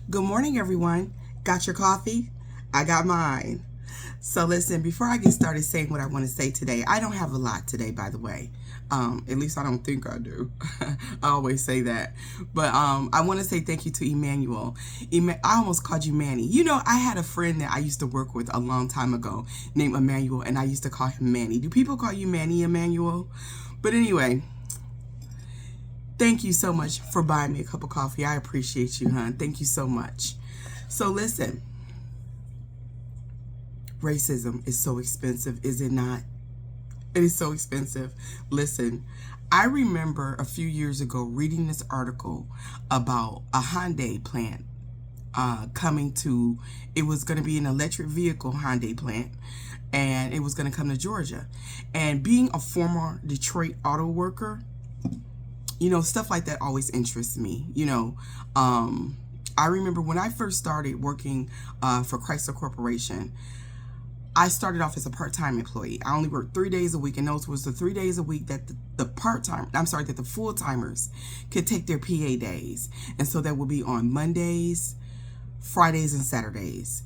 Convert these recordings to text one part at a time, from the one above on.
Good morning, everyone. Got your coffee? I got mine. So listen, before I get started saying what I want to say today, I don't have a lot today, by the way. At least I don't think I do. I always say that. But I want to say thank you to Emmanuel. I almost called you Manny. You know, I had a friend that I used to work with a long time ago named Emmanuel, and I used to call him Manny. Do people call you Manny, Emmanuel? But anyway, thank you so much for buying me a cup of coffee. I appreciate you, hon. Thank you so much. So listen, racism is so expensive, is it not? It is so expensive. Listen, I remember a few years ago reading this article about a Hyundai plant coming to, it was going to be an electric vehicle Hyundai plant, and it was going to come to Georgia. And being a former Detroit auto worker, you know, stuff like that always interests me. You know, I remember when I first started working for Chrysler Corporation, I started off as a part-time employee. I only worked 3 days a week, and those was the 3 days a week that that the full-timers could take their PA days. And so that would be on Mondays, Fridays, and Saturdays.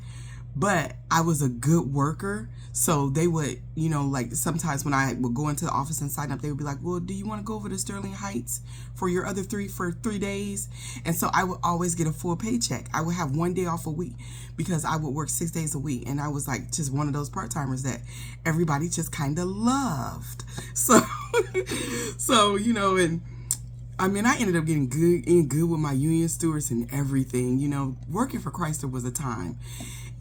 But I was a good worker, so they would, you know, like sometimes when I would go into the office and sign up, they would be like, well, do you want to go over to Sterling Heights for your other for 3 days? And so I would always get a full paycheck. I would have 1 day off a week because I would work 6 days a week. And I was like just one of those part-timers that everybody just kind of loved. So, you know, and I mean, I ended up getting good with my union stewards and everything. You know, working for Chrysler was a time.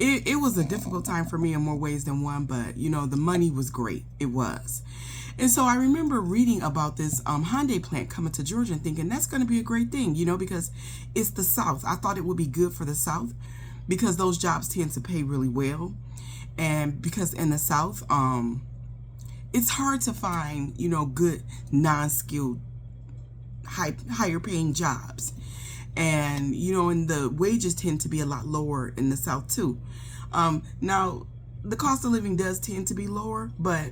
It was a difficult time for me in more ways than one, but, you know, the money was great. It was. And so I remember reading about this Hyundai plant coming to Georgia and thinking that's going to be a great thing, you know, because it's the South. I thought it would be good for the South because those jobs tend to pay really well. And because in the South, it's hard to find, you know, good non-skilled higher paying jobs. And, you know, and the wages tend to be a lot lower in the South too. Now, the cost of living does tend to be lower, but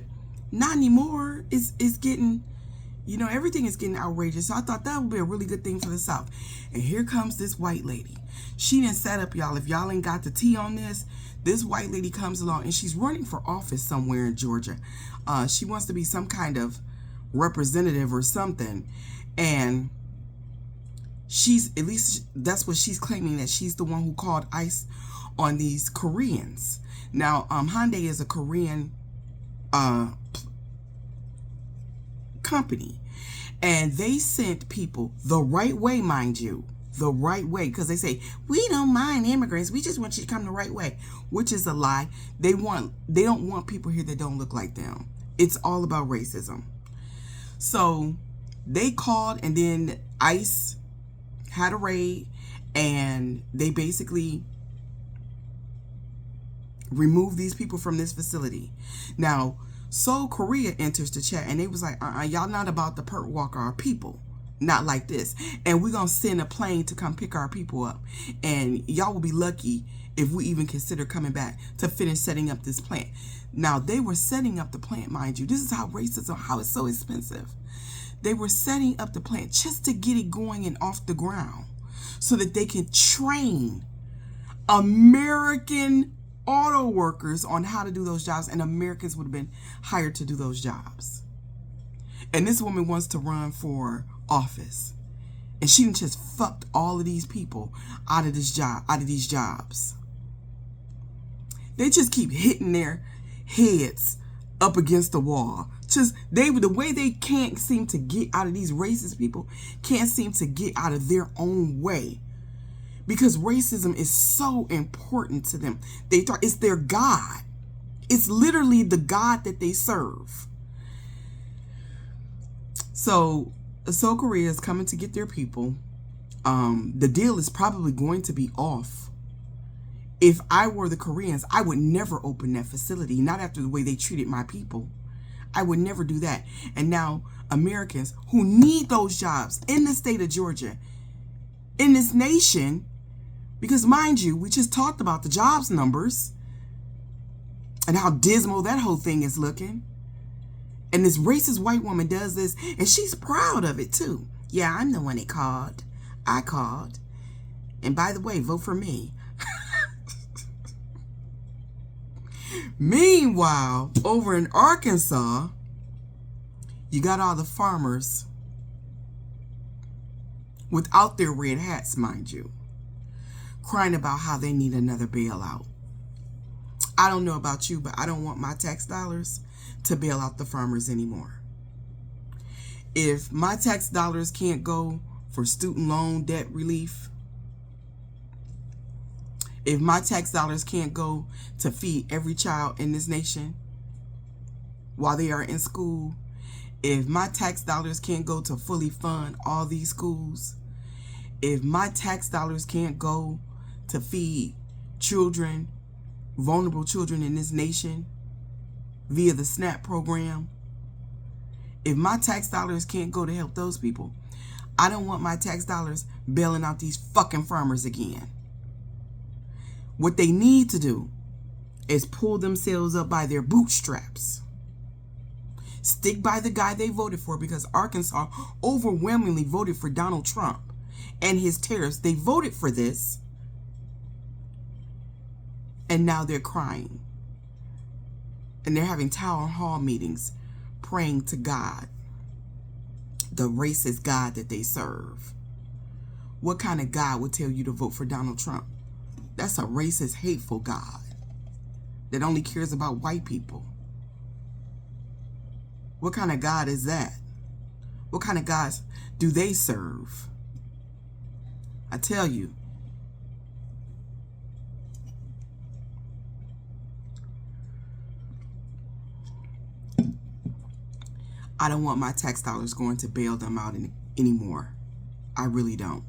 not anymore. It's getting, you know, everything is getting outrageous. So I thought that would be a really good thing for the South. And here comes this white lady. She didn't set up, y'all. If y'all ain't got the tea on this, this white lady comes along and she's running for office somewhere in Georgia. She wants to be some kind of representative or something. And she's, at least that's what she's claiming, that she's the one who called ICE on these Koreans. Now, Hyundai is a Korean company, and they sent people the right way, mind you, the right way, because they say, we don't mind immigrants, we just want you to come the right way, which is a lie. They don't want people here that don't look like them. It's all about racism. So they called, and then ICE had a raid, and they basically removed these people from this facility. Now, Seoul, Korea enters the chat, and they was like, y'all not about to perk walk our people. Not like this. And we're going to send a plane to come pick our people up. And y'all will be lucky if we even consider coming back to finish setting up this plant. Now, they were setting up the plant, mind you. This is how racism, how it's so expensive. They were setting up the plant just to get it going and off the ground so that they can train American auto workers on how to do those jobs, and Americans would have been hired to do those jobs. And this woman wants to run for office, and she just fucked all of these people out of these jobs. They just keep hitting their heads up against the wall. Just the way they can't seem to get out of these racist people, can't seem to get out of their own way, because racism is so important to them. They thought it's their God. It's literally the God that they serve. So South Korea is coming to get their people. The deal is probably going to be off. If I were the Koreans, I would never open that facility, not after the way they treated my people. I would never do that. And now Americans who need those jobs in the state of Georgia, in this nation, because mind you, we just talked about the jobs numbers and how dismal that whole thing is looking. And this racist white woman does this, and she's proud of it too. Yeah, I'm the one that called. I called. And by the way, vote for me. Meanwhile, over in Arkansas, you got all the farmers without their red hats, mind you, crying about how they need another bailout. I don't know about you, but I don't want my tax dollars to bail out the farmers anymore. If my tax dollars can't go for student loan debt relief, if my tax dollars can't go to feed every child in this nation while they are in school, if my tax dollars can't go to fully fund all these schools, if my tax dollars can't go to feed children, vulnerable children in this nation via the SNAP program, if my tax dollars can't go to help those people, I don't want my tax dollars bailing out these fucking farmers again. What they need to do is pull themselves up by their bootstraps. Stick by the guy they voted for, because Arkansas overwhelmingly voted for Donald Trump and his tariffs. They voted for this, and now they're crying. And they're having town hall meetings praying to God, the racist God that they serve. What kind of God would tell you to vote for Donald Trump? That's a racist, hateful God that only cares about white people. What kind of God is that? What kind of gods do they serve? I tell you. I don't want my tax dollars going to bail them out anymore. I really don't.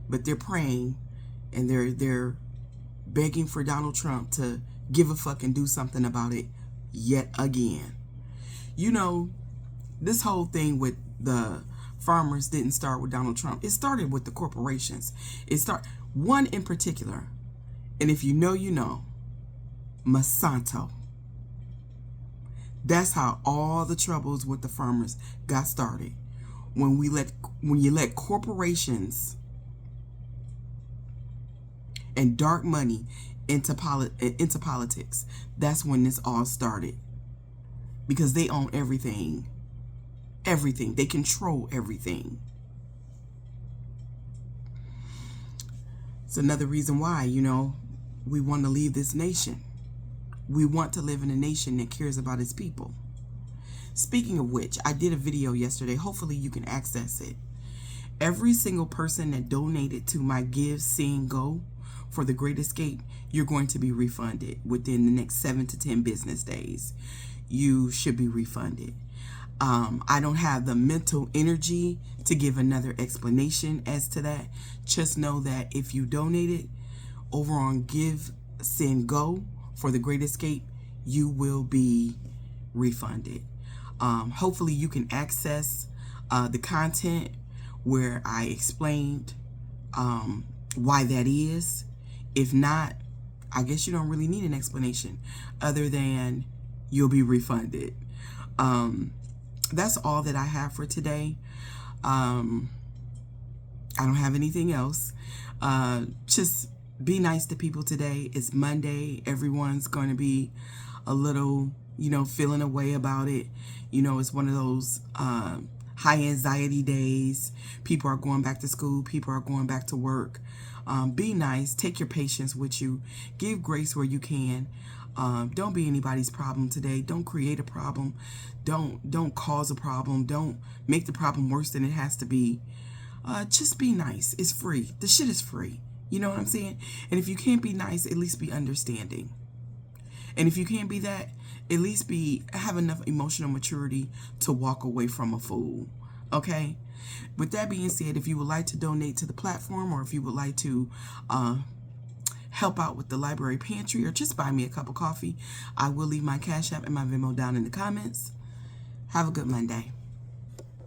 But they're praying and they're begging for Donald Trump to give a fuck and do something about it yet again. You know, this whole thing with the farmers didn't start with Donald Trump. It started with the corporations. One in particular, and if you know, you know, Monsanto. That's how all the troubles with the farmers got started. When you let corporations and dark money into politics, that's when this all started. Because they own everything. Everything. They control everything. It's another reason why, you know, we want to leave this nation. We want to live in a nation that cares about its people. Speaking of which, I did a video yesterday. Hopefully you can access it. Every single person that donated to my Give, Send, Go for the Great Escape, you're going to be refunded within the next 7 to 10 business days. You should be refunded. I don't have the mental energy to give another explanation as to that. Just know that if you donated over on Give, Send, Go for the Great Escape, you will be refunded. Hopefully you can access the content where I explained why that is. If not, I guess you don't really need an explanation other than you'll be refunded. That's all that I have for today. I don't have anything else. Just be nice to people today. It's Monday. Everyone's going to be a little, you know, feeling a way about it. You know, it's one of those high anxiety days. People are going back to school. People are going back to work. Be nice. Take your patience with you. Give grace where you can. Don't be anybody's problem today. Don't create a problem. Don't cause a problem. Don't make the problem worse than it has to be. Just be nice. It's free. The shit is free. You know what I'm saying? And if you can't be nice, at least be understanding. And if you can't be that, at least have enough emotional maturity to walk away from a fool. Okay? With that being said, if you would like to donate to the platform, or if you would like to help out with the Library Pantry, or just buy me a cup of coffee, I will leave my Cash App and my Venmo down in the comments. Have a good Monday.